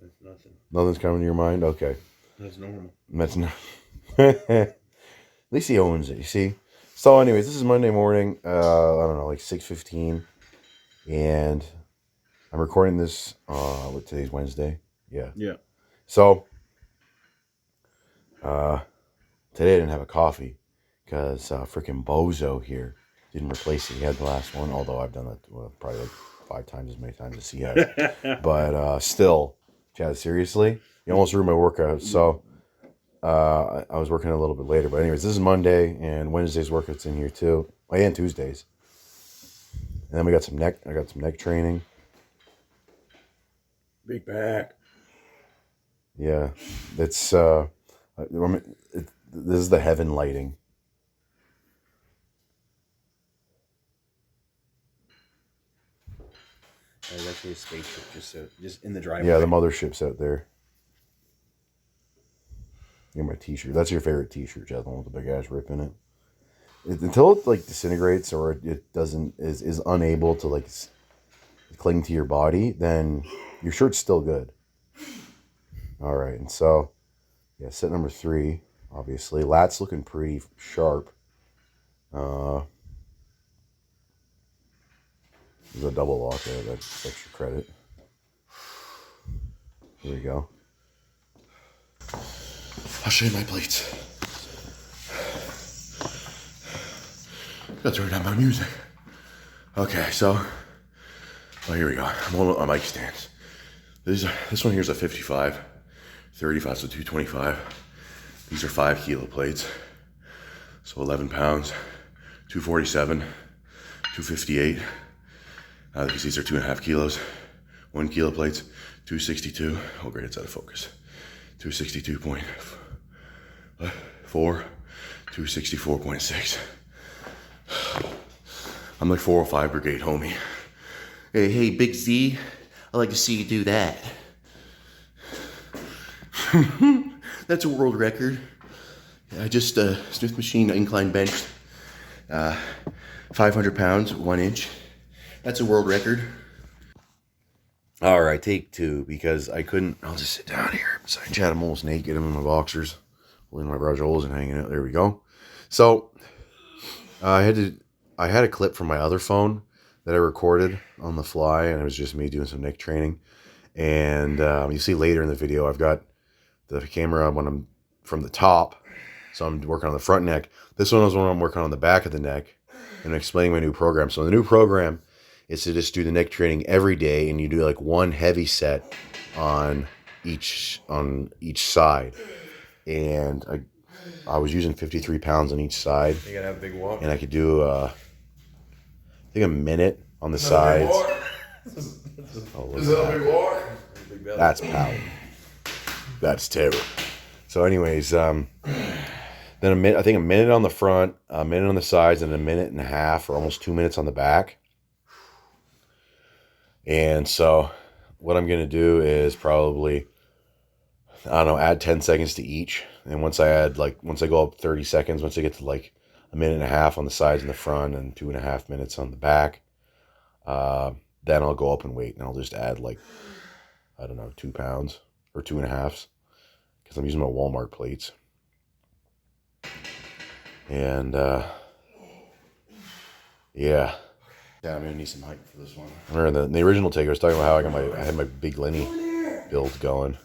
That's nothing. Nothing's coming to your mind? Okay. That's normal. That's not. At least he owns it, you see? So, anyways, this is Monday morning. I don't know, like 6:15. And I'm recording this, today's Wednesday? Yeah. Yeah. So, today I didn't have a coffee because freaking Bozo here didn't replace it. He had the last one, although I've done that probably like 5 times as many times as he has. But still, Chad, seriously, you almost ruined my workout. So I was working a little bit later. But anyways, this is Monday, and Wednesday's workout's in here too. Oh, and Tuesdays. And then we got some neck. I got some neck training. Big back. Yeah, it's this is the heaven lighting. There's actually a spaceship just in the driveway. Yeah, the mothership's out there. Get my T-shirt. That's your favorite T-shirt, Chad, the one with the big ass rip in it. Until it like disintegrates or it doesn't is unable to like cling to your body, then your shirt's still good. All right, and so yeah, set number 3, obviously. Lat's looking pretty sharp. There's a double lock there. That's extra credit. Here we go. I'll show you my plates. Gotta turn down my music. Okay, so here we go. I'm on my mic stands. This one here's a 55, 35, so 225. These are 5 kilo plates, so 11 pounds, 247, 258. Because these are 2.5 kilos. 1 kilo plates, 262. Oh great, it's out of focus. 262.4, 264.6. I'm like 405 brigade, homie. Hey, Big Z, I'd like to see you do that. That's a world record. I just Smith machine incline benched 500 pounds, 1 inch. That's a world record. All right, take 2, because I couldn't. I'll just sit down here beside Chad. I'm almost naked. I'm in my boxers, holding my garage holes and hanging out. There we go. So I had a clip from my other phone that I recorded on the fly, and it was just me doing some neck training. And you see later in the video, I've got the camera when I'm from the top, so I'm working on the front neck. This one is when I'm working on the back of the neck, and I'm explaining my new program. So the new program is to just do the neck training every day, and you do like 1 heavy set on each side. And I was using 53 pounds on each side. You gotta have a big walk. And I could do I think a minute on the sides. Oh, Is that a big walk? that's power. That's terror. So anyways, then I think a minute on the front, a minute on the sides, and a minute and a half or almost 2 minutes on the back. And so what I'm going to do is probably, I don't know, add 10 seconds to each. And once I go up 30 seconds, once I get to like a minute and a half on the sides and the front and 2.5 minutes on the back, then I'll go up and wait, and I'll just add like, I don't know, 2 pounds or 2.5, because I'm using my Walmart plates. And yeah. Yeah, I'm gonna need some height for this one. I remember the original take, I was talking about how I had my big Lenny build going.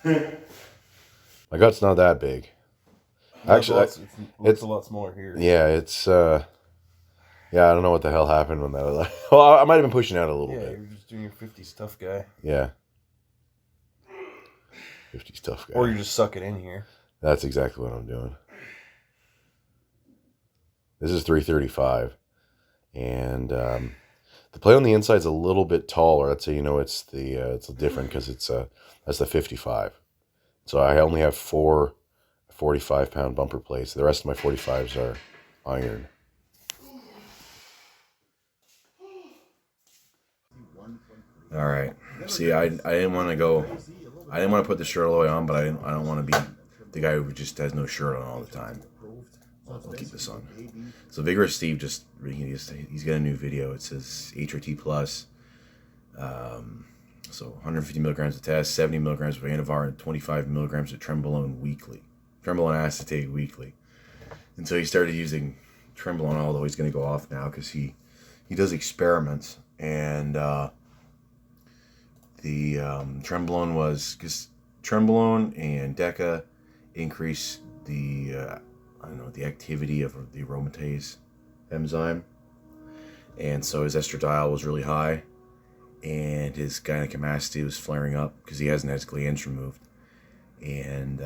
My gut's not that big. Actually, it's a lot smaller here. Yeah, it's yeah, I don't know what the hell happened when that was. Well, I might have been pushing out a little bit. Yeah, you're just doing your 50s tough guy. Yeah. 50's tough guy. Or you just suck it in here. That's exactly what I'm doing. This is 335. And the plate on the inside is a little bit taller. That's how you know it's different, because that's the 55. So I only have 4 45-pound bumper plates. The rest of my 45s are iron. All right. See, I didn't want to go. I didn't want to put the shirt all the way on, but I don't want to be the guy who just has no shirt on all the time. I'll keep this on. So Vigorous Steve he's got a new video. It says HRT Plus. So 150 milligrams of test, 70 milligrams of Anavar, and 25 milligrams of Trenbolone weekly. Trenbolone acetate weekly. And so he started using Trenbolone, although he's going to go off now because he does experiments. And the Trenbolone was, because Trenbolone and Deca increase the, the activity of the aromatase enzyme. And so his estradiol was really high. And his gynecomastia was flaring up because he hasn't had his glands removed. And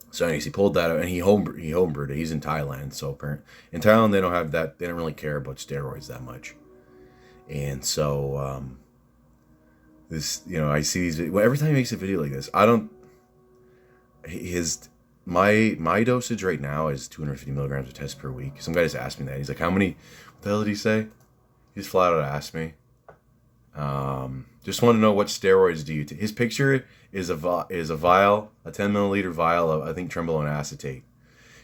so anyways, he pulled that out and he homebrewed it. He's in Thailand, so apparently in Thailand they don't have that. They don't really care about steroids that much. And so this, I see these. Every time he makes a video like this, I don't. My dosage right now is 250 milligrams of test per week. Some guy just asked me that. He's like, "How many?" What the hell did he say? He just flat out asked me. Just want to know what steroids do you take. His picture is a vial, a 10 milliliter vial of, I think, Trenbolone acetate.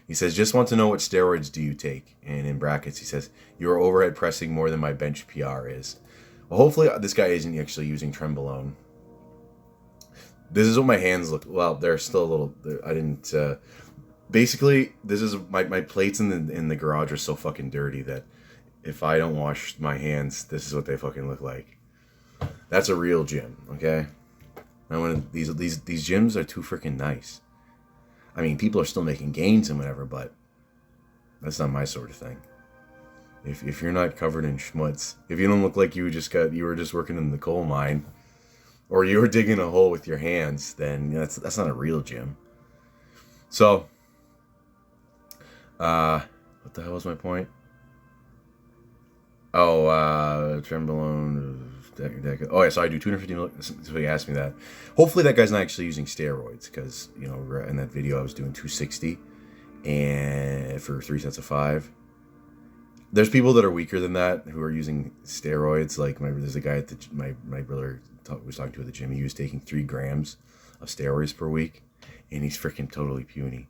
He says, just want to know what steroids do you take. And in brackets, he says, your overhead pressing more than my bench PR is. Well, hopefully this guy isn't actually using Trenbolone. This is what my hands look. Well, they're still a little, I didn't, basically, this is, my plates in the garage are so fucking dirty that if I don't wash my hands, this is what they fucking look like. That's a real gym, okay? These gyms are too freaking nice. I mean, people are still making gains and whatever, but that's not my sort of thing. If you're not covered in schmutz, if you don't look like you were just working in the coal mine, or you were digging a hole with your hands, then that's not a real gym. So, what the hell was my point? Oh, Trenbolone. Oh yeah, so I do 250 milligrams. So he asked me that. Hopefully that guy's not actually using steroids, because in that video I was doing 260 and for 3 sets of 5. There's people that are weaker than that who are using steroids. Like there's a guy at my brother was talking to at the gym. He was taking 3 grams of steroids per week, and he's freaking totally puny.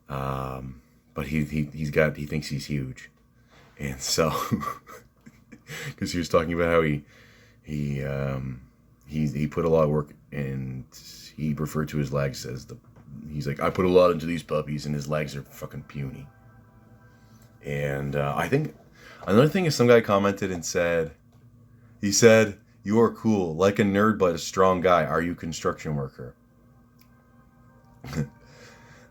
But he thinks he's huge, and so because he was talking about how he put a lot of work, and he referred to his legs as he's like, I put a lot into these puppies, and his legs are fucking puny. And I think another thing is some guy commented and said, you are cool, like a nerd but a strong guy. Are you a construction worker?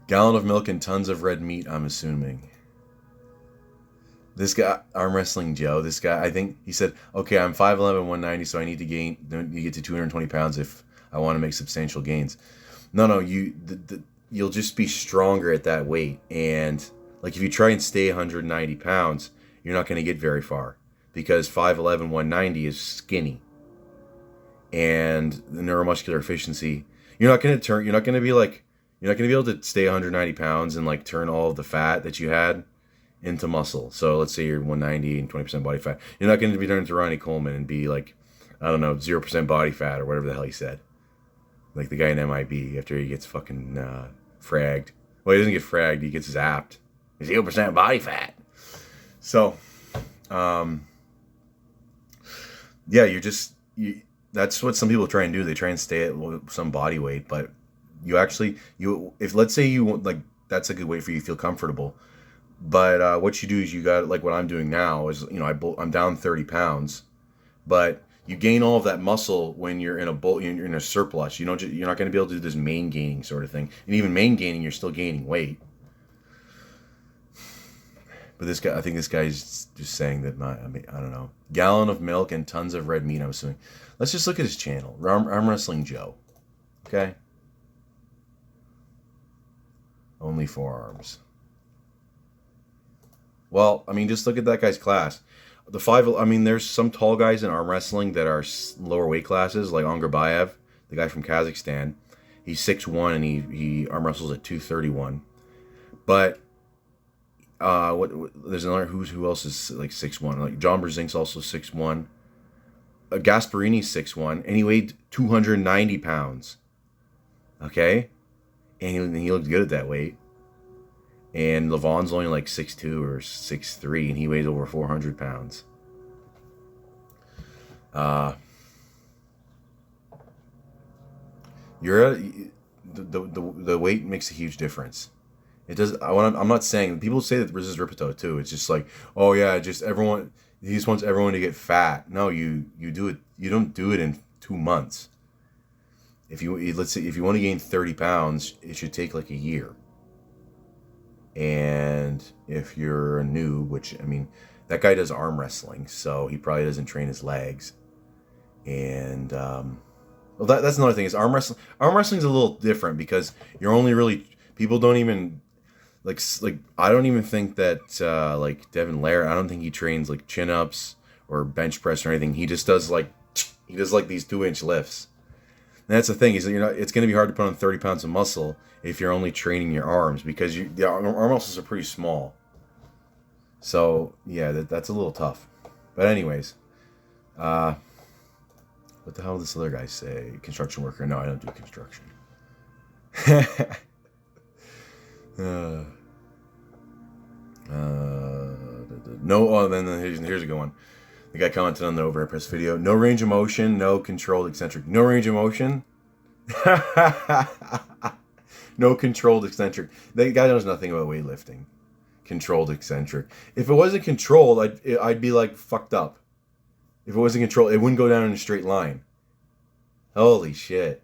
Gallon of milk and tons of red meat, I'm assuming. This guy, Arm Wrestling Joe, this guy, I think he said, okay, I'm 5'11", 190, so I need to get to 220 pounds if I want to make substantial gains. No, you'll just be stronger at that weight. And like if you try and stay 190 pounds, you're not going to get very far, because 5'11", 190 is skinny. And the neuromuscular efficiency, you're not going to be able to stay 190 pounds and like turn all of the fat that you had into muscle. So let's say you're 190 and 20% body fat. You're not going to be turning to Ronnie Coleman and be like, I don't know, 0% body fat or whatever the hell he said. Like the guy in MIB after he gets fucking fragged. Well, he doesn't get fragged. He gets zapped. He's 0% body fat. So, yeah, that's what some people try and do. They try and stay at some body weight, but if let's say you want, like, that's a good way for you to feel comfortable. But what you do is you got, like what I'm doing now is, I'm down 30 pounds, but you gain all of that muscle when you're in a surplus. You're not going to be able to do this main gaining sort of thing. And even main gaining, you're still gaining weight. But I think this guy's just saying that I don't know. Gallon of milk and tons of red meat, I'm assuming. Let's just look at his channel. Arm Wrestling Joe. Okay? Only forearms. Well, I mean, just look at that guy's class. There's some tall guys in arm wrestling that are lower weight classes, like Angarbayev, the guy from Kazakhstan. He's 6'1", and he arm wrestles at 231. But there's another who else is like 6'1"? Like John Brzezink's also 6'1". Gasparini's 6'1", and he weighed 290 pounds. Okay, and he looked good at that weight. And Levon's only like 6'2" or 6'3", and he weighs over 400 pounds. the weight makes a huge difference. It does. I'm not saying people say that this is Ripito too. It's just like, oh yeah, just everyone. He just wants everyone to get fat. No, you do it. You don't do it in 2 months. Let's say if you want to gain 30 pounds, it should take like a year. And if you're a noob, which I mean, that guy does arm wrestling, so he probably doesn't train his legs. And well, that's another thing is arm wrestling. Arm wrestling is a little different because you're only really people don't even like I don't even think that like Devin Lair. I don't think he trains like chin ups or bench press or anything. He just does like these 2-inch lifts. And that's the thing is it's going to be hard to put on 30 pounds of muscle if you're only training your arms because the arm muscles are pretty small. So yeah, that's a little tough. But anyways, what the hell did this other guy say? Construction worker? No, I don't do construction. No. Oh, then here's a good one. The guy commented on the overhead press video. No range of motion, no controlled eccentric. No range of motion. No controlled eccentric. That guy knows nothing about weightlifting. Controlled eccentric. If it wasn't controlled, I'd be like fucked up. If it wasn't controlled, it wouldn't go down in a straight line. Holy shit.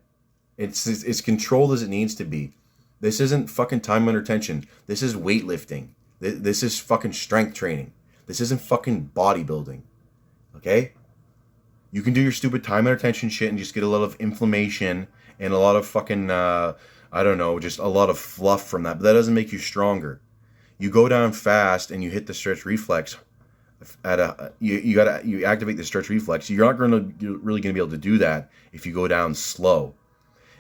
It's as controlled as it needs to be. This isn't fucking time under tension. This is weightlifting. This is fucking strength training. This isn't fucking bodybuilding. Okay? You can do your stupid time under tension shit and just get a lot of inflammation and a lot of fucking, I don't know, just a lot of fluff from that. But that doesn't make you stronger. You go down fast and you hit the stretch reflex you activate the stretch reflex. You're really going to be able to do that if you go down slow.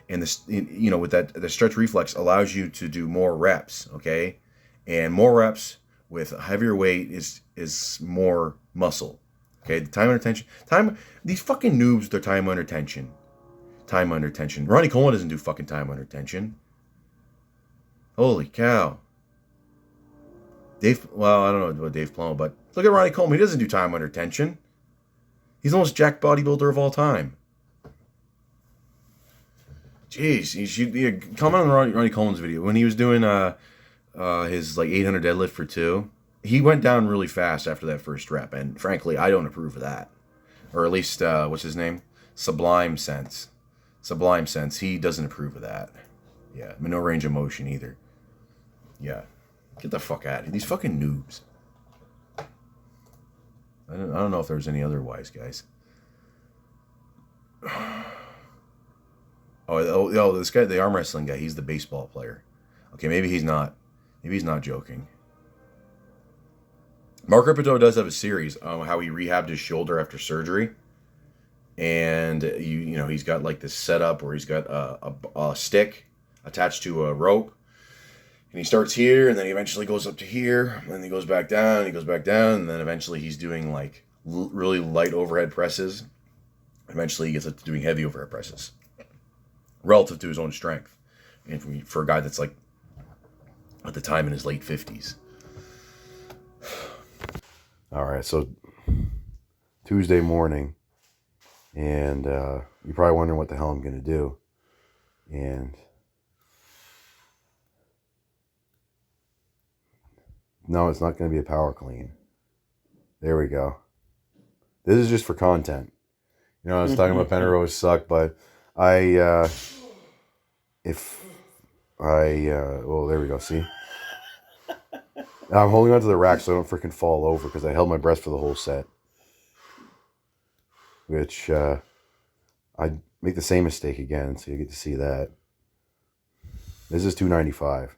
And this, with that, the stretch reflex allows you to do more reps, okay? And more reps with heavier weight is more muscle. Okay, the time under tension. These fucking noobs, they're time under tension. Time under tension. Ronnie Coleman doesn't do fucking time under tension. Holy cow. I don't know about Dave Plummer, but look at Ronnie Coleman. He doesn't do time under tension. He's the most jacked bodybuilder of all time. Jeez, you should comment on Ronnie Coleman's video when he was doing his like 800 deadlift for 2. He went down really fast after that first rep, and frankly, I don't approve of that. Or at least, what's his name? Sublime Sense. He doesn't approve of that. Yeah, no range of motion either. Yeah, get the fuck out of here. These fucking noobs. I don't know if there's any other wise guys. Oh, this guy, the arm wrestling guy, he's the baseball player. Okay, maybe he's not. Maybe he's not joking. Mark Ripito does have a series on how he rehabbed his shoulder after surgery. And, he's got like this setup where he's got a stick attached to a rope. And he starts here, and then he eventually goes up to here. And then he goes back down, and then eventually he's doing like really light overhead presses. Eventually he gets up to doing heavy overhead presses. Relative to his own strength. And for a guy that's like, at the time in his late 50s. All right, so Tuesday morning, and you're probably wondering what the hell I'm going to do. And no, it's not going to be a power clean. There we go. This is just for content. I was talking about Penrose suck, but well, there we go, see? I'm holding onto the rack so I don't freaking fall over because I held my breath for the whole set. Which, I make the same mistake again, so you get to see that. This is 295.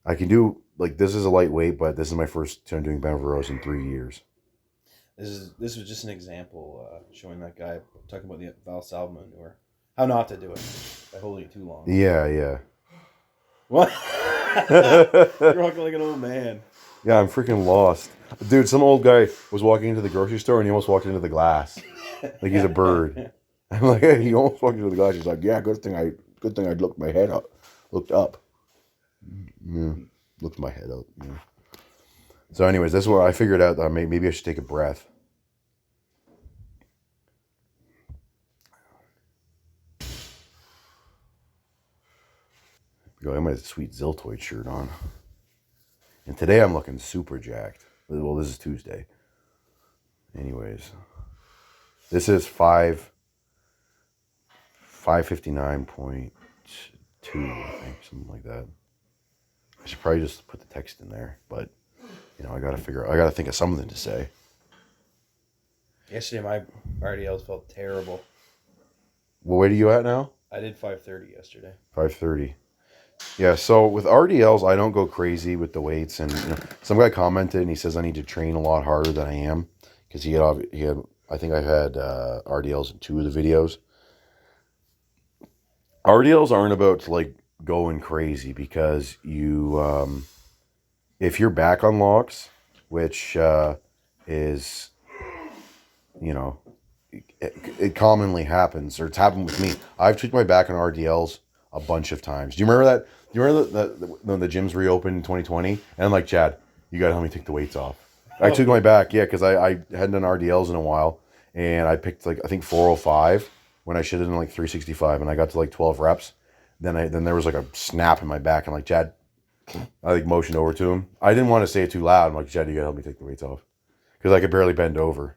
I can do, this is a lightweight, but this is my first time doing Penrose in 3 years. This was just an example showing that guy talking about the Valsalva maneuver. How not to do it by holding it too long. Yeah. What? You're walking like an old man. Yeah, I'm freaking lost. Dude, some old guy was walking into the grocery store and he almost walked into the glass. Like he's a bird. I'm like, hey, he almost walked into the glass. He's like, yeah, good thing I looked my head up. Looked up. Yeah, looked my head up. Yeah. So anyways, that's where I figured out that maybe I should take a breath. I got my sweet Ziltoid shirt on. And today I'm looking super jacked. Well, this is Tuesday. Anyways. This is 559.2, I think, something like that. I should probably just put the text in there, but you know, I gotta think of something to say. Yesterday, my RDLs felt terrible. Well, where are you at now? I did 530 yesterday. 530. Yeah, so with RDLs, I don't go crazy with the weights. And you know, some guy commented and he says I need to train a lot harder than I am because he had I think I've had RDLs in 2 of the videos. RDLs aren't about like going crazy because you, if your back unlocks, which is, you know, it commonly happens, or it's happened with me. I've tweaked my back on RDLs a bunch of times. Do you remember that? Do you remember when the gyms reopened in 2020? And I'm like, Chad, you gotta help me take the weights off. I took my back, yeah, because I hadn't done RDLs in a while, and I picked like I think 405 when I should have done like 365, and I got to like 12 reps. Then there was like a snap in my back. I'm like, Chad, I like motioned over to him. I didn't want to say it too loud. I'm like, Chad, you gotta help me take the weights off because I could barely bend over.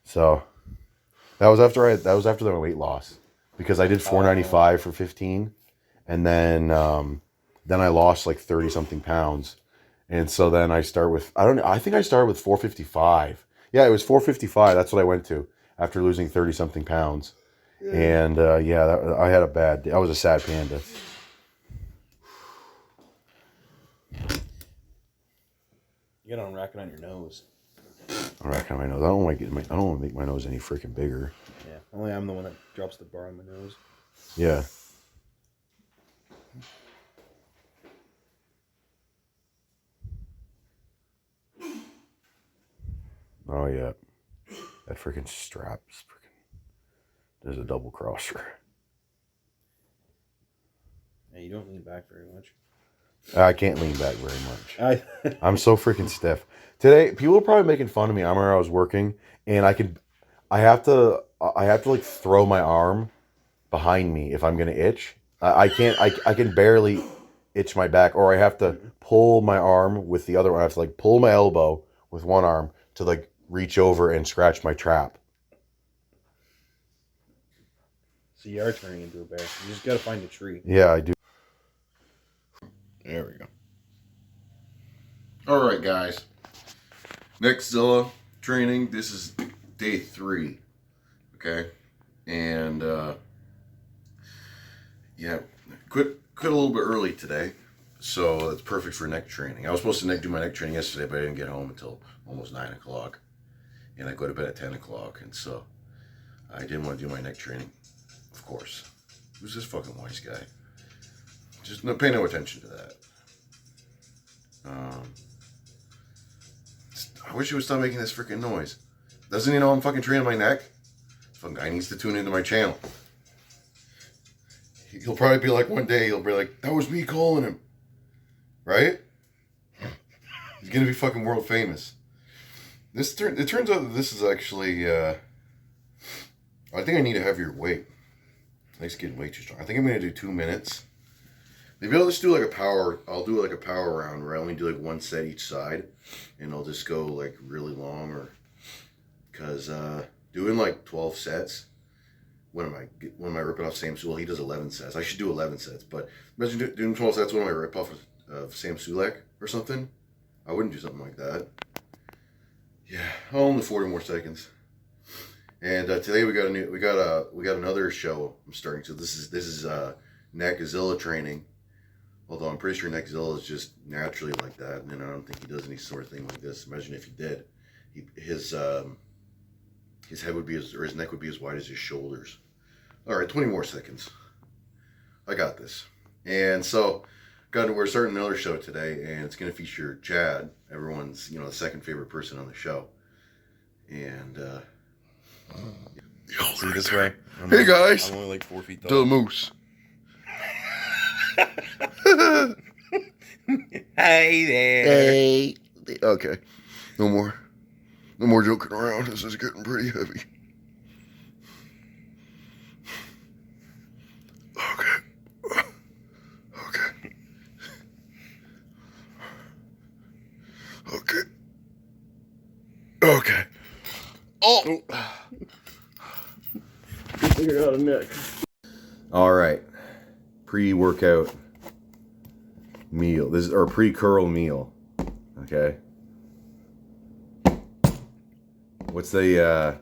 So that was after the weight loss because I did 495 for 15, and then I lost like 30 something pounds, and so then I start with I think I started with 455. Yeah, it was 455. That's what I went to after losing 30 something pounds. And I had a bad day. I was a sad panda. You gotta unrack it on your nose. I'm racking my nose. I don't want to make my nose any freaking bigger. Yeah, only I'm the one that drops the bar on my nose. Yeah. Oh yeah. That freaking strap is freaking. There's a double crosser. Yeah, you don't lean back very much. I can't lean back very much. I I'm so freaking stiff. Today, people are probably making fun of me. I remember I was working, and I have to like throw my arm behind me if I'm gonna itch. I can't. I can barely itch my back, or I have to pull my arm with the other one. I have to like pull my elbow with one arm to like reach over and scratch my trap. So you are turning into a bear. You just gotta find a tree. Yeah, I do. There we go. All right, guys. Nextzilla training. This is day 3. Okay, and yeah, quit a little bit early today, so it's perfect for neck training. I was supposed to do my neck training yesterday, but I didn't get home until almost 9 o'clock, and I go to bed at 10 o'clock, and so I didn't want to do my neck training. Of course, who's this fucking wise guy? Just pay no attention to that. I wish he would stop making this freaking noise. Doesn't he know I'm fucking training my neck? Fucking guy needs to tune into my channel. He'll probably be like, one day he'll be like, that was me calling him. Right? He's gonna be fucking world famous. It turns out that this is actually, I think I need a heavier weight. It's getting way too strong. I think I'm gonna do 2 minutes. Maybe I'll just do like a power. I'll do like a power round where I only do like 1 set each side, and I'll just go like really long, or because doing like 12 sets. When am I ripping off Sam Sulek? He does 11 sets. I should do 11 sets, but imagine doing 12 sets when I rip off of Sam Sulek or something. I wouldn't do something like that. Yeah, only 40 more seconds. And today we got another show I'm starting to. This is Nextzilla training. Although I'm pretty sure Nextzilla is just naturally like that, and I don't think he does any sort of thing like this. Imagine if he did. His head would be his neck would be as wide as his shoulders. All right, 20 more seconds. I got this. And so, we're starting another show today, and it's going to feature Chad, everyone's the second favorite person on the show. And see this way. Hey guys, I'm only like 4 feet tall. the moose. Hey there. Hey. Okay. No more joking around. This is getting pretty heavy. Figure out a neck. All right, pre-workout meal. This is or pre-curl meal. Okay. What's the?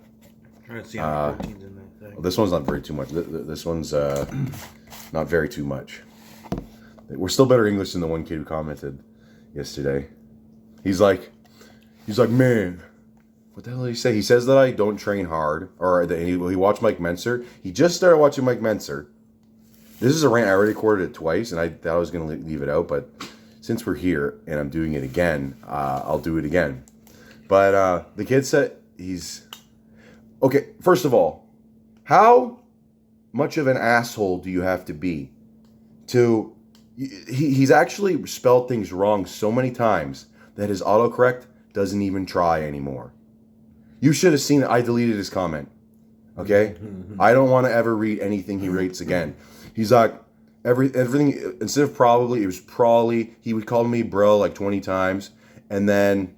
Trying to see how many proteins in that thing. Well, this one's not very too much. This one's not very too much. We're still better English than the one kid who commented yesterday. He's like, man, what the hell did he say? He says that I don't train hard, or that he watched Mike Menser. He just started watching Mike Menser. This is a rant. I already recorded it twice, and I thought I was going to leave it out, but since we're here and I'm doing it again, I'll do it again. But the kid said he's... Okay, first of all, how much of an asshole do you have to be to... He's actually spelled things wrong so many times that his autocorrect doesn't even try anymore. You should have seen it. I deleted his comment. Okay? I don't want to ever read anything he writes again. He's like, everything, instead of probably, it was probably, he would call me bro like 20 times. And then,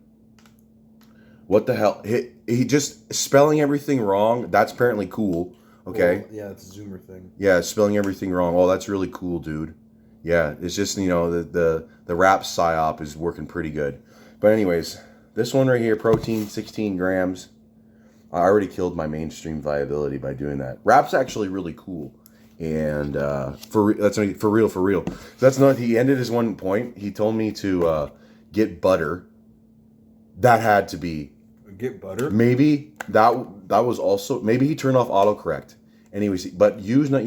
what the hell? He just, spelling everything wrong, that's apparently cool. Okay? Well, yeah, it's a Zoomer thing. Yeah, spelling everything wrong. Oh, that's really cool, dude. Yeah, it's just, you know, the rap psyop is working pretty good. But anyways, this one right here, protein, 16 grams. I already killed my mainstream viability by doing that. Rap's actually really cool. And that's for real. That's not. He ended his one point. He told me to get butter. That had to be get butter. Maybe that was also maybe he turned off autocorrect. Anyways, but U's not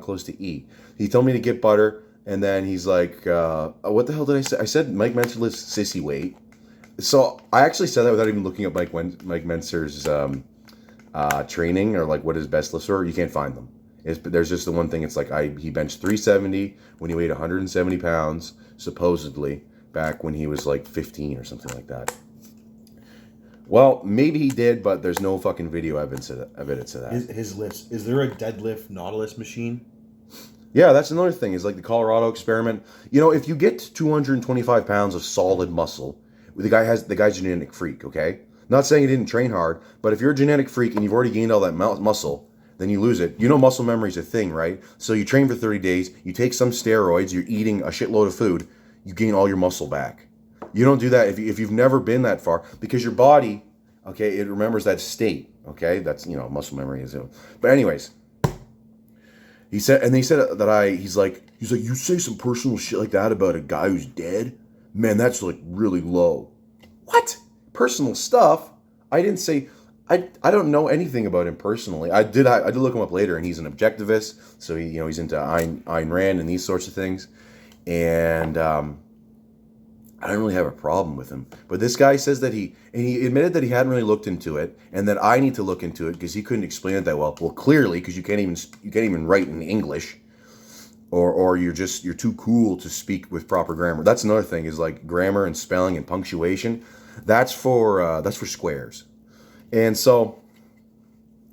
close to E. He told me to get butter, and then he's like, "What the hell did I say?" I said Mike Menser lifts sissy weight. So I actually said that without even looking up Mike Menser's training or like what his best lifts were. You can't find them. There's just the one thing. It's like he benched 370 when he weighed 170 pounds, supposedly, back when he was like 15 or something like that. Well, maybe he did, but there's no fucking video evidence to that. His lifts. Is there a deadlift Nautilus machine? Yeah, that's another thing. Is like the Colorado experiment. You know, if you get 225 pounds of solid muscle, the guy's a genetic freak. Okay, not saying he didn't train hard, but if you're a genetic freak and you've already gained all that muscle, then you lose it. You know muscle memory is a thing, right? So you train for 30 days, you take some steroids, you're eating a shitload of food, you gain all your muscle back. You don't do that if you've never been that far, because your body, okay, it remembers that state, okay? That's, you know, muscle memory is. But anyways, he said that he's like, you say some personal shit like that about a guy who's dead? Man, that's like really low. What? Personal stuff? I didn't say... I don't know anything about him personally. I did look him up later, and he's an objectivist, so he's into Ayn Rand and these sorts of things, and I don't really have a problem with him. But this guy says that he admitted that he hadn't really looked into it, and that I need to look into it because he couldn't explain it that well. Well, clearly, because you can't even write in English, or you're too cool to speak with proper grammar. That's another thing, is like grammar and spelling and punctuation. That's for squares. And so,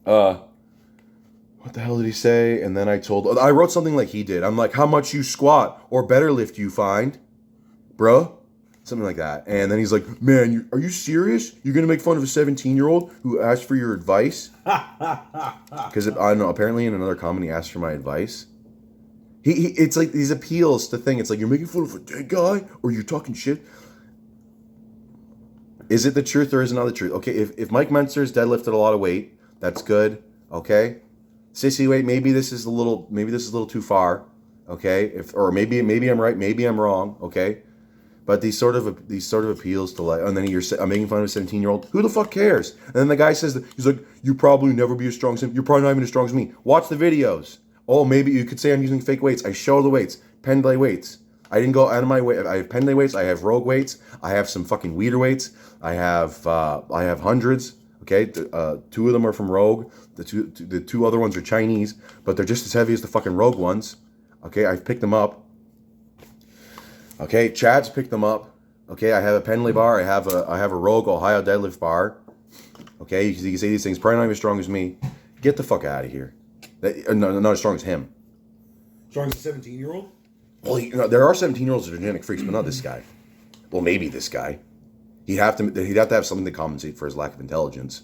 what the hell did he say? And then I wrote something like he did. I'm like, how much you squat or better lift you find, bro? Something like that. And then he's like, man, are you serious? You're going to make fun of a 17-year-old who asked for your advice? Because I don't know, apparently in another comment he asked for my advice. It's like these appeals to thing. It's like, you're making fun of a dead guy or you're talking shit. Is it the truth or is it not the truth? Okay, if Mike Menser's deadlifted a lot of weight, that's good. Okay, sissy weight, maybe this is a little too far. Okay, or maybe I'm right, maybe I'm wrong. Okay, but these sort of appeals to like, and then I'm making fun of a 17-year-old. Who the fuck cares? And then the guy says that he's like, you probably never be as strong as him. You're probably not even as strong as me. Watch the videos. Oh, maybe you could say I'm using fake weights. I show the weights, Pendlay weights. I didn't go out of my way. I have Pendlay weights. I have Rogue weights. I have some fucking Weider weights. I have hundreds. Okay, two of them are from Rogue. The two other ones are Chinese, but they're just as heavy as the fucking Rogue ones. Okay, I've picked them up. Okay, Chad's picked them up. Okay, I have a Pendlay bar. I have a Rogue Ohio deadlift bar. Okay, you can say these things. Probably not even as strong as me. Get the fuck out of here. No, not as strong as him. Strong as a 17-year-old? Well, there are 17-year-olds that are genetic freaks, but not this guy. Well, maybe this guy. He'd have to have something to compensate for his lack of intelligence.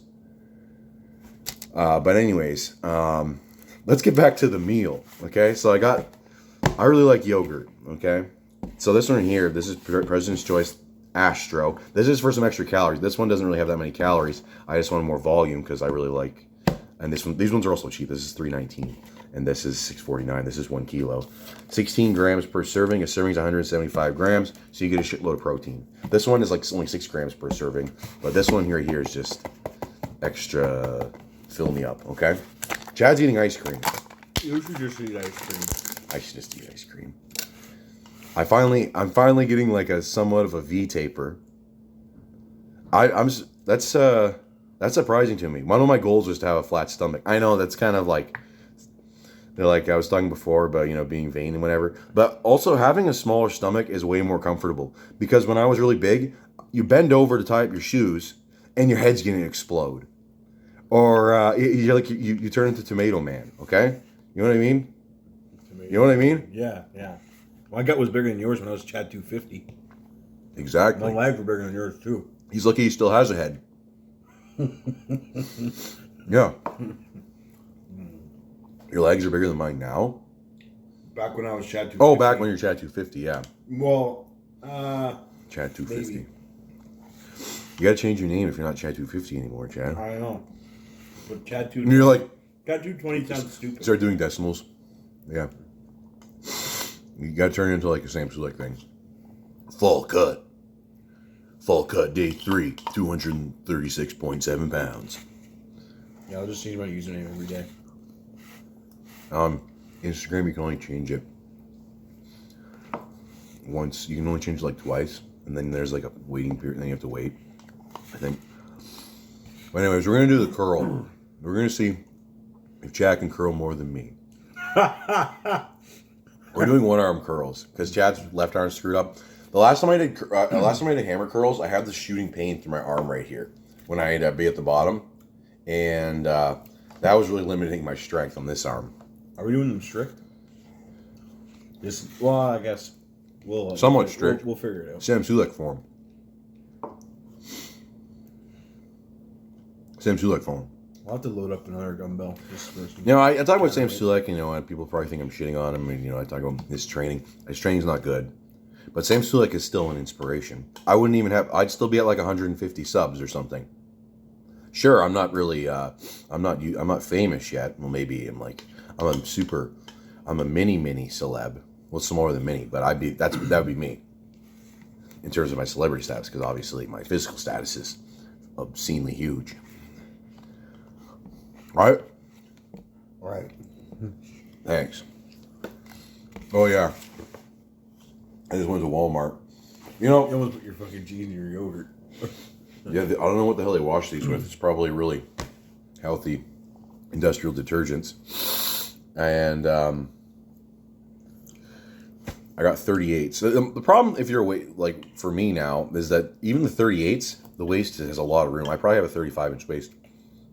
But anyways, let's get back to the meal. Okay, so I really like yogurt. Okay, so this one here, this is President's Choice Astro. This is for some extra calories. This one doesn't really have that many calories. I just want more volume because I really like. And these ones are also cheap. This is $3.19, and this is $6.49. This is 1 kilo, 16 grams per serving. A serving is 175 grams, so you get a shitload of protein. This one is like only 6 grams per serving, but this one here is just extra. Fill me up, okay? Chad's eating ice cream. You should just eat ice cream. I should just eat ice cream. I'm finally getting like a somewhat of a V taper. That's surprising to me. One of my goals was to have a flat stomach. I know that's kind of like I was talking before about, you know, being vain and whatever. But also having a smaller stomach is way more comfortable because when I was really big, you bend over to tie up your shoes and your head's gonna explode, or you turn into Tomato Man. Okay, you know what I mean? You know what I mean? Yeah. My gut was bigger than yours when I was Chad 250. Exactly. My legs were bigger than yours too. He's lucky he still has a head. Yeah. Your legs are bigger than mine now? Back when I was Chad 250. Oh, back when you're Chad 250, yeah. Well, Chad 250. maybe. You gotta change your name if you're not Chad 250 anymore, Chad. I know. But Chad 2... And you're like... Chad 220 sounds stupid. Start doing decimals. Yeah. You gotta turn it into like a Sam Sulek thing. Fall cut. Fall cut day 3, 236.7 pounds. Yeah, I'll just change my username every day. Instagram, you can only change it once. You can only change it like twice, and then there's like a waiting period, and then you have to wait, I think. But anyways, we're gonna do the curl. We're gonna see if Chad can curl more than me. We're doing one arm curls because Chad's left arm screwed up. The last time I did hammer curls, I had the shooting pain through my arm right here when I'd be at the bottom, and that was really limiting my strength on this arm. Are we doing them strict? Well, I guess we'll... Somewhat strict. We'll figure it out. Sam Sulek form. Sam Sulek form. I'll have to load up another dumbbell. I talk about Sam Sulek, and people probably think I'm shitting on him, and, I talk about his training. His training's not good. But Sam Sulek is still an inspiration. I'd still be at like 150 subs or something. Sure, I'm not really, I'm not famous yet. Well, maybe I'm a mini celeb. Well, it's more than mini, but that would be me. In terms of my celebrity status, because obviously my physical status is obscenely huge. All right. Thanks. Oh yeah. I just went to Walmart. You almost put your fucking cheese in your yogurt. Yeah, I don't know what the hell they wash these with. It's probably really healthy industrial detergents. And I got 38. So the problem, if you're like for me now, is that even the 38s, the waist has a lot of room. I probably have a 35-inch waist.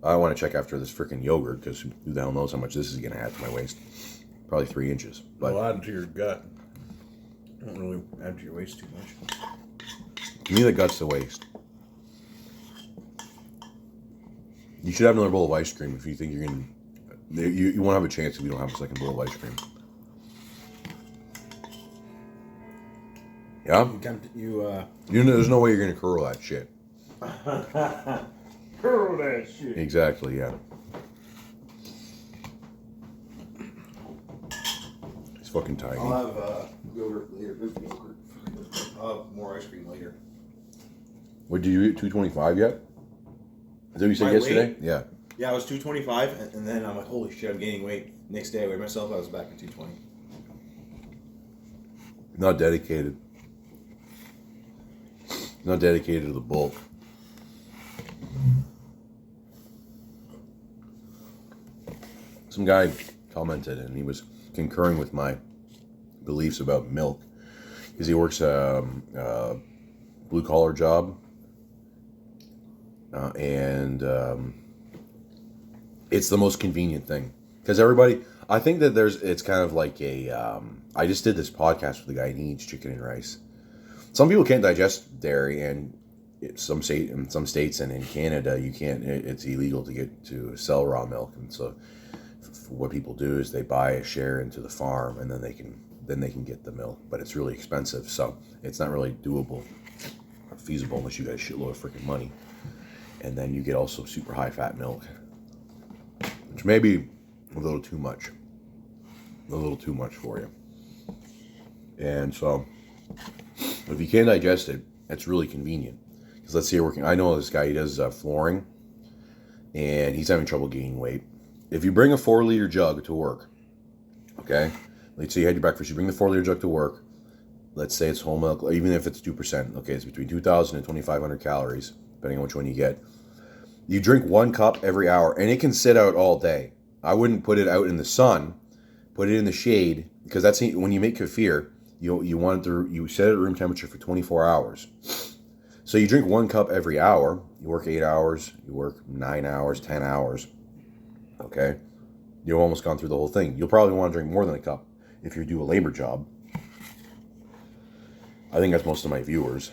I want to check after this freaking yogurt because who the hell knows how much this is going to add to my waist. Probably 3 inches. But it'll add to your gut. Don't really add to your waist too much. To me, the gut's the waist. You should have another bowl of ice cream if you think you're going to... You won't have a chance if you don't have a second bowl of ice cream. Yeah? There's no way you're going to curl that shit. Curl that shit. Exactly, yeah. It's fucking tiny. I'll have yogurt later. I'll have more ice cream later. What, did you eat 225 yet? Is that what you said My yesterday? weight? Yeah. Yeah, I was 225, and then I'm like, holy shit, I'm gaining weight. Next day I weighed myself, I was back at 220. Not dedicated. Not dedicated to the bulk. Some guy commented and he was concurring with my beliefs about milk because he works a blue collar job and it's the most convenient thing because everybody, I think that it's kind of like I just did this podcast with a guy and he eats chicken and rice. Some people can't digest dairy, and some states and in Canada, you can't. It's illegal to sell raw milk, and so what people do is they buy a share into the farm, and then they can get the milk, but it's really expensive, so it's not really doable or feasible unless you got a shitload of freaking money. And then you get also super high fat milk, which may be a little too much for you. And so if you can't digest it, it's really convenient. Because let's say you're working, I know this guy, he does flooring, and he's having trouble gaining weight. If you bring a 4-liter jug to work, okay, let's say you had your breakfast, you bring the 4-liter jug to work, let's say it's whole milk, even if it's 2%, okay, it's between 2,000 and 2,500 calories, depending on which one you get. You drink 1 cup every hour, and it can sit out all day. I wouldn't put it out in the sun, put it in the shade, because that's when you make kefir, you want it to, you set it at room temperature for 24 hours. So you drink 1 cup every hour, you work 8 hours, you work 9 hours, 10 hours, okay? You've almost gone through the whole thing. You'll probably want to drink more than a cup if you do a labor job. I think that's most of my viewers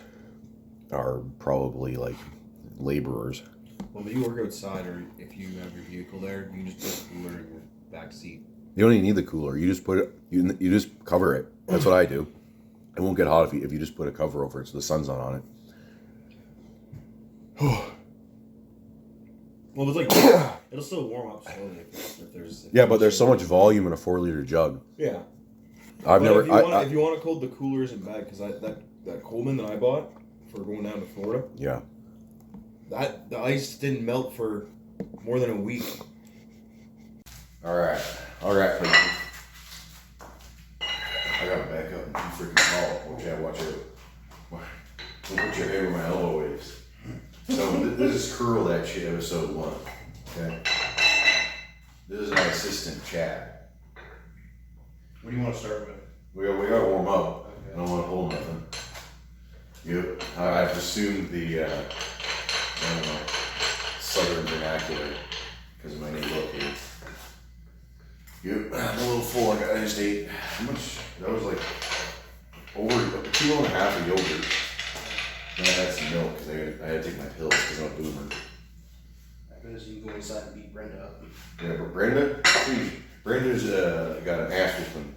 are probably like laborers. Well, if you work outside or if you have your vehicle there, you can just put a cooler in your back seat. You don't even need the cooler. You just put it. You just cover it. That's what I do. It won't get hot if you just put a cover over it so the sun's not on it. Well, it's like it'll still warm up slowly if there's. But there's so much volume in a 4-liter jug. Yeah. I've never. If you want it cold, the cooler isn't bad because that Coleman that I bought for going down to Florida. Yeah. That the ice didn't melt for more than a week. All right. People. I gotta back up and be freaking tall. Watch out. Don't put your head where my elbow is. So this is Curl That Shit episode 1. Okay. This is my assistant Chad. What do you want to start with? We gotta warm up. Okay. I don't want to hold nothing. Yep. I've assumed the I don't know, southern vernacular because of my new location. Yep. I'm a little full. I just ate how much? That was like over 1.5 kilos of yogurt. Then I had some milk because I had to take my pills because I'm a boomer. I bet you can go inside and beat Brenda up. Yeah, but Brenda's got an ass whooping.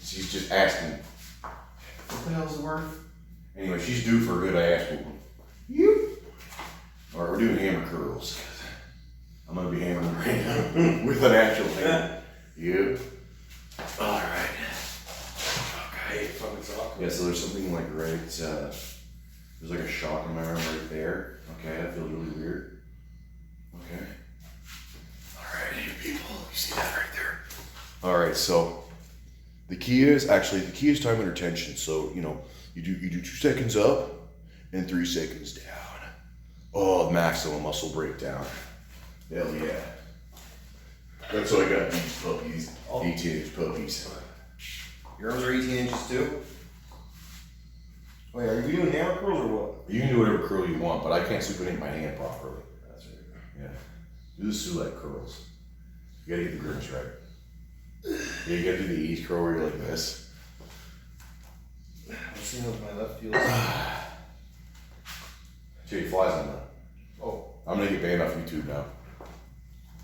She's just asking, what the hell's the word? Anyway, she's due for a good ass whooping. Yep. Alright, we're doing hammer curls. I'm gonna be hammering Brenda with an actual hammer. Yep. Alright. Okay. Fucking sock. Yeah, so there's something like there's like a shock in my arm right there. Okay, that feels really weird. Okay. Alright, you people, you see that right there? Alright, so the key is time under tension. So, you do 2 seconds up and 3 seconds down. Oh, maximum muscle breakdown. Hell yeah. That's what I got these puppies. 18-inch puppies. Your arms are 18 inches too? Wait, are you doing hammer curls or what? You can do whatever curl you want, but I can't supinate my hand properly. That's right. Yeah. Do the Sulek curls. You gotta get the grips right. Yeah, you gotta do the ease curl where you're like this. Let's see how my left feels. Tell you flies on that. Oh. I'm gonna get banned off YouTube now.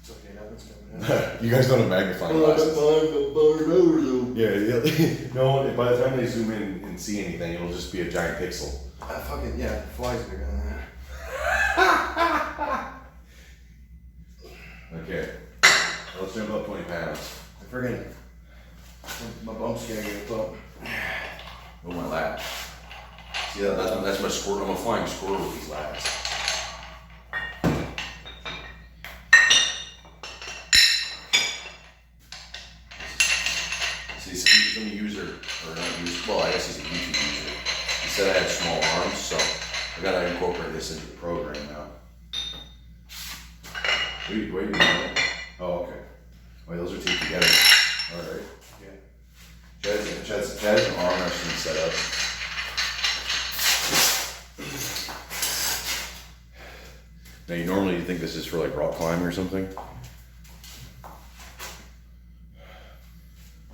It's okay, nothing's coming out. You guys don't have magnifying glasses. Yeah. No, by the time they zoom in and see anything, it'll just be a giant pixel. Fucking, yeah, flies bigger than that. Okay. Let's jump up 20 pounds. I friggin' my bump's gonna get up. Oh, my lats. See, that's my squirt. I'm a flying squirrel with these lats. See, some user, or not user, well, I guess he's a YouTube user. He said I had small arms, so I gotta incorporate this into the program now. Wait, you know? Oh, okay. Wait, those are 2 together. Alright. Yeah. Chad's an arm wrestling set up. Now, you normally think this is for like rock climbing or something.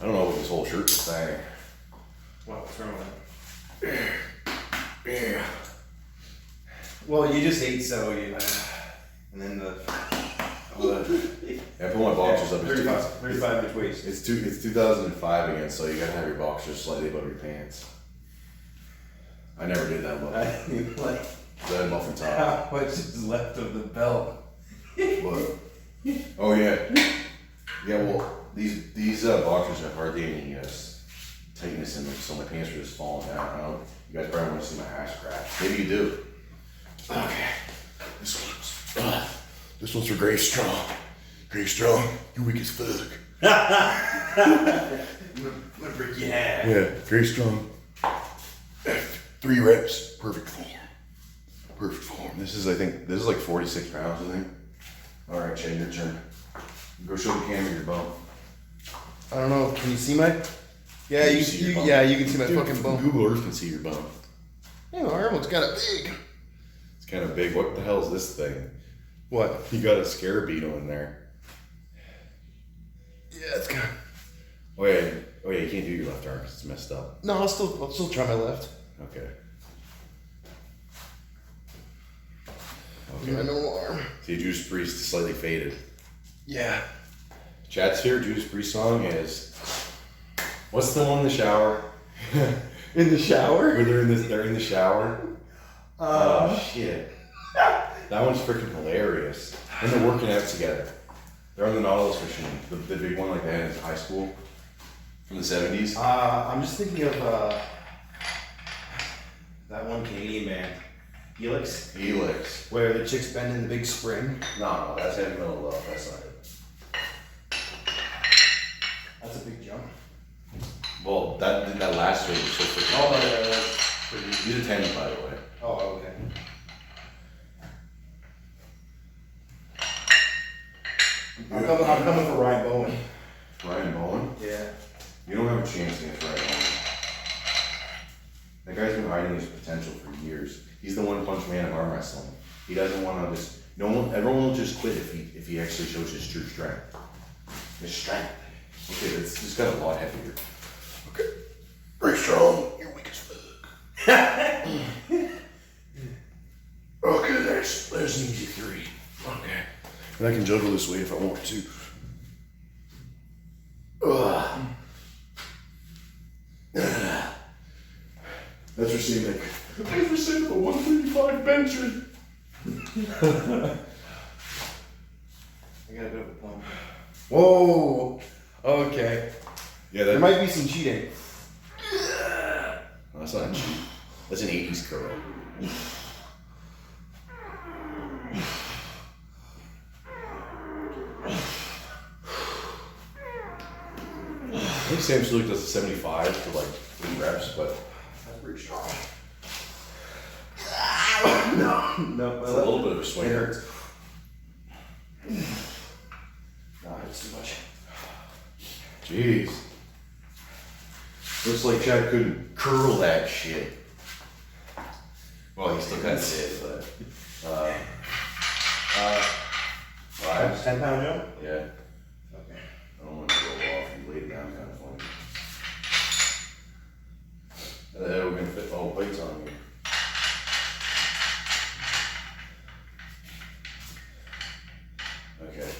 I don't know what this whole shirt is saying. What? What's wrong with that? Yeah. Well, you just ate so you, and then the. I put my boxers up. 35 inch waist. It's 2005 again, so you gotta have your boxers slightly above your pants. I never did that look. I mean, like, That off the top. how much is left of the belt? What? Oh yeah. Yeah. Well, these boxers have hardly any tightness in them, so my pants are just falling down. I don't. You guys probably want to see my ass crack. Maybe you do. Okay. This one's for Grave Strong. Grave Strong, you're weak as fuck. I'm gonna break your hand. Yeah, Grave Strong. 3 reps, perfect form. Perfect form. This is like 46 pounds, I think. All right, Chad, your turn. Go show the camera your bump. I don't know. Can you see my? Yeah, Can you see your bump? yeah, you can see my Dude, fucking bump. Google Earth can see your bump. Yeah, my arm looks kind of big. It's kind of big. What the hell is this thing? What? You got a scare beetle in there. Yeah, it's kind of. Oh yeah, you can't do your left arm 'cause it's messed up. No, I'll still try my left. Okay. My normal arm. See, Judas Priest is slightly faded. Yeah. Chad's favorite Judas Priest song is, what's the one in the shower? In the shower? Where they're in the shower. Oh shit. That one's freaking hilarious. And they're working out together. They're on the Nautilus machine, the big one like they had in high school from the 70s. I'm just thinking of that one Canadian band, Helix, Helix. where the chicks bend in the big spring. No, that's Heavy Metal Love. That's not it. That's a big jump. Well, that last year was so freaking. Oh, that's pretty. These are 10s, by the way. Oh, okay. I'm coming for Ryan Bowen. Ryan Bowen? Yeah. You don't have a chance against Ryan Bowen. That guy's been hiding his potential for years. He's the one punch man of arm wrestling. He doesn't want to just. Everyone will just quit if he actually shows his true strength. His strength. Okay, it's just got a lot heavier. Okay. Very strong. You're weak as fuck. Okay, there's an easy 3. Okay. And I can juggle this way if I want to. Ugh. That's for seeing like, thanks for seeing the 135 bencher. I got a bit of a plump. Whoa. Okay. Yeah, There might be some cheating. No, that's not cheap. That's an 80s curl. I think Sam Sulek does a 75 for like 3 reps, but that's pretty strong. No, It's a little bit of a swing. It hurts. No, it's too much. Jeez. Looks like Chad couldn't curl that shit. Well, he still kind of did, but. 5. 10 pound jump? Yeah. Okay. I don't want to go off. You laid it down kind of funny. And then we're going to fit the whole plates on here. Okay.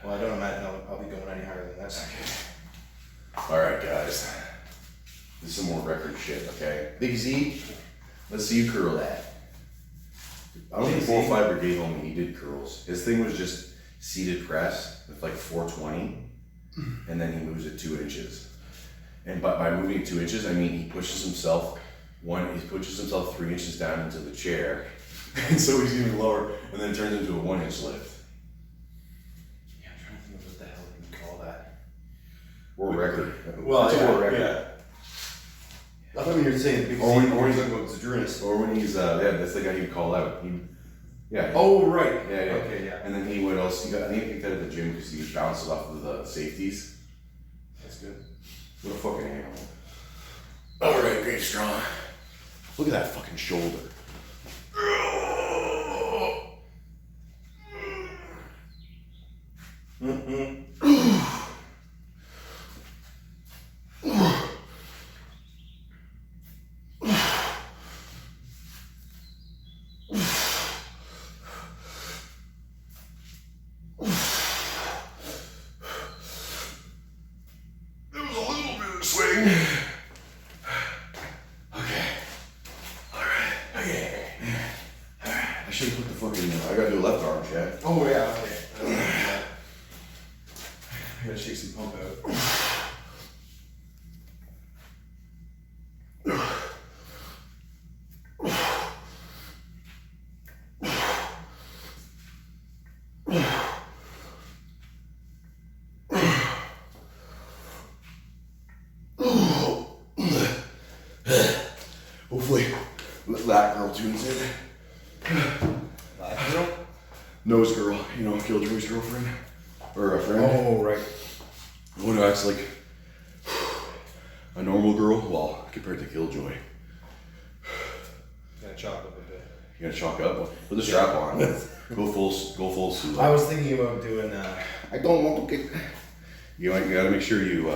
Well, I don't imagine I'll be going any higher than this. Alright, guys. This is some more record shit, okay? Big Z, let's see you curl that. I don't think 4-5 Brigade told me he did curls. His thing was just seated press with like 420, and then he moves it 2 inches. And by moving it 2 inches, I mean he pushes himself 3 inches down into the chair, and so he's even lower, and then turns into a 1-inch lift. Yeah, I'm trying to think of what the hell you can call that. World record. Well, That's a yeah, world record. yeah. I thought when you were saying big Or when he's he's- talking about Zadrunas. Or when he's that's the guy you call out. Yeah. Oh, right. Yeah, yeah. Okay, yeah. And then he would also, I think he picked out at the gym because he bounces off of the safeties. That's good. What a fucking animal. Alright, great strong. Look at that fucking shoulder. should have put the fucking. I gotta do a left arm, Chad. Oh yeah, okay. I gotta shake some pump out. Hopefully that girl tunes in. That girl? Nose girl, you know, Killjoy's girlfriend. Or a friend. Oh, right. One who acts like a normal girl, well, compared to Killjoy. Gotta chalk up a bit. You gonna chalk up? Put the strap on. Go full suit. I was thinking about doing I don't want to get. You gotta make sure you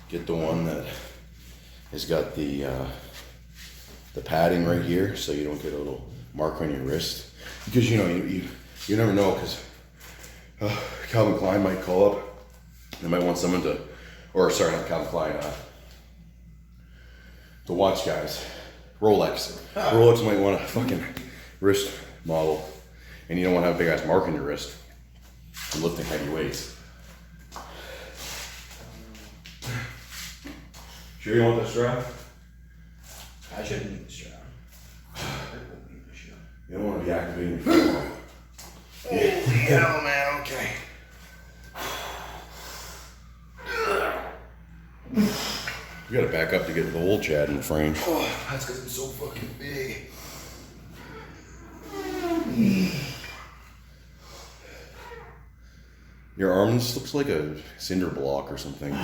get the one that has got the padding right here, so you don't get a little mark on your wrist. Because you know you never know, because Calvin Klein might call up. They might want someone to, or sorry, not Calvin Klein. The watch guys, Rolex. Rolex might want a fucking wrist model, and you don't want to have a big ass mark on your wrist. For lifting heavy weights. Sure you want that strap? I shouldn't need the strap. You don't want to be activating your phone. Yeah, man, okay. We gotta back up to get the old Chad in the frame. Oh, that's because I'm so fucking big. Your arms looks like a cinder block or something,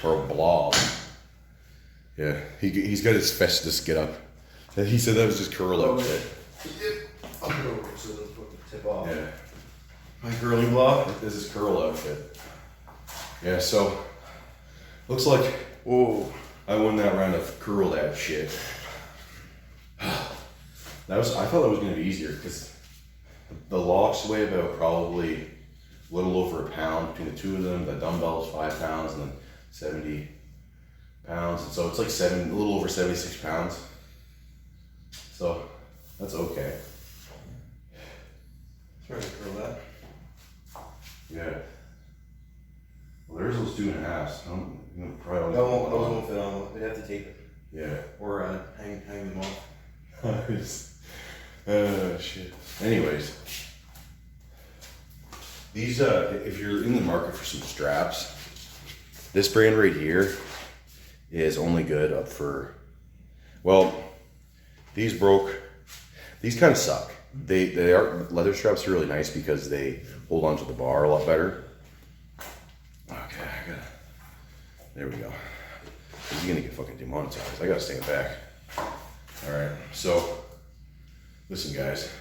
or a blob. Yeah, he's got his Festus get up. He said that was his curl outfit. I'll put it over so it doesn't put the tip off. Yeah, My curling block. this is curl outfit. Yeah, so looks like Whoa. I won that round of curl ab shit. I thought that was gonna be easier because the locks weigh about probably a little over a pound between the two of them. The dumbbells 5 pounds and then 70 pounds. And so it's like a little over 76 pounds. So that's okay. Trying to curl that. Yeah. Well, there's those 2.5s. Probably Those won't fit on. We'd have to tape it. Yeah. Or hang them off. Shit. Anyways, these if you're in the market for some straps, this brand right here is only good up for, well, these broke. These kind of suck. They are, leather straps are really nice because they hold onto the bar a lot better. Okay, there we go. You're gonna get fucking demonetized. I gotta stand back. All right, so listen, guys.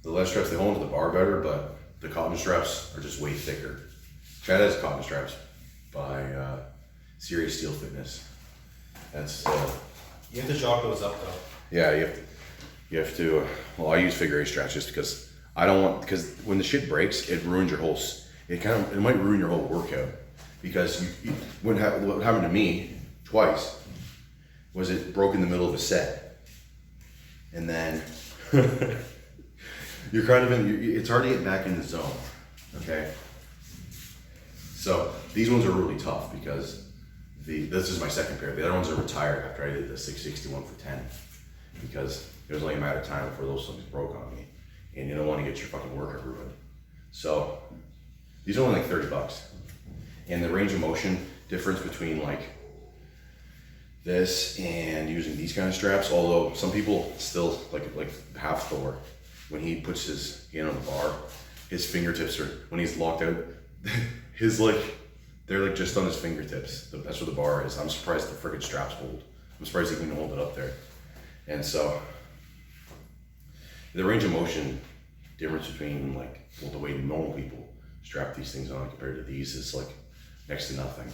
The leather straps, they hold onto the bar better, but the cotton straps are just way thicker. Chad has cotton straps by Serious Steel Fitness. That's You have to chalk those up though. yeah, you have to. Well, I use figure 8 straps just because I don't want, because when the shit breaks, it ruins your whole. It might ruin your whole workout because what happened to me twice was it broke in the middle of a set, and then you're kind of it's hard to get back in the zone. Okay, so these ones are really tough because this is my second pair. The other ones are retired after I did the 661 for 10 because it was only a matter of time before those things broke on me, and you don't want to get your fucking workout ruined. So these are only like $30, and the range of motion difference between like this and using these kind of straps, although some people still like half Thor, when he puts his hand on the bar, his fingertips are, when he's locked out, they're like just on his fingertips. That's where the bar is. I'm surprised the freaking straps hold. I'm surprised he can hold it up there. And so the range of motion difference between like the way normal people strap these things on compared to these is like next to nothing.